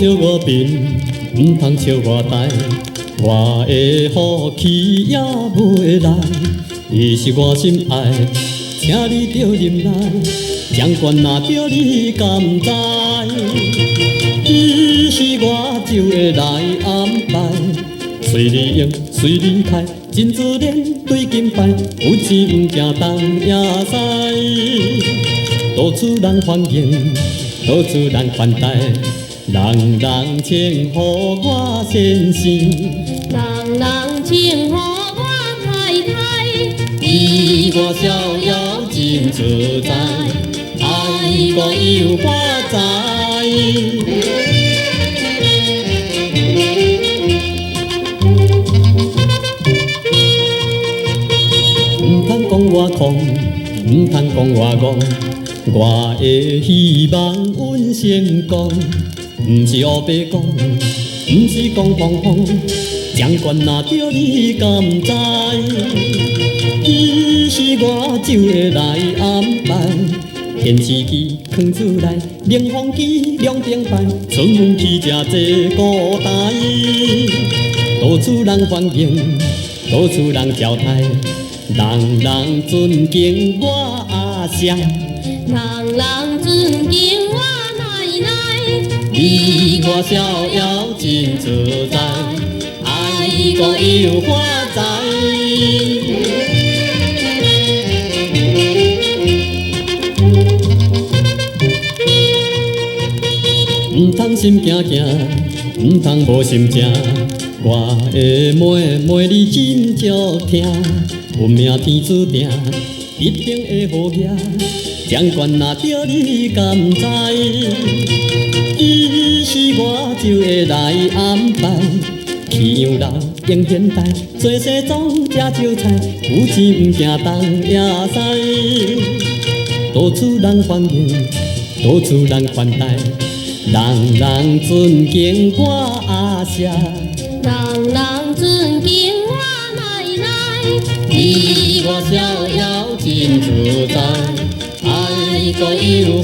笑我面，唔通笑我呆。我的福气也袂来，伊是我心爱，请你着忍耐。将关若着你甘知？伊是我就会来安排，随你用，随你开，真自然对金牌，有钱唔惊东野西。到处人欢迎，到处人款待，人人称呼我先生，人人称呼我太太，伊我逍遥真自在，爱我有我知。唔通讲我狂，唔通讲我戆。我的希望阮成功，毋是黑白讲，毋是讲风风。将关若着你甘知？伊是我就会来安排。电视机放出来，冷风机两边摆，出门去吃这古台。到处人欢迎，到处人招待，人人尊敬我阿兄。人人尊敬我奶奶，你我逍遥真自在，爱我有我知。唔通心惊惊，唔通无心情。我的妹你真足听，运命天注定，一定会好命。将关若着你甘知？伊是我就会来安排。去养老用现代，做西装吃招菜，有钱唔惊东野西。到处人欢迎，到处人款待，人人尊敬我阿姐，人人尊敬我奶奶，你我逍遥真自在，爱个有我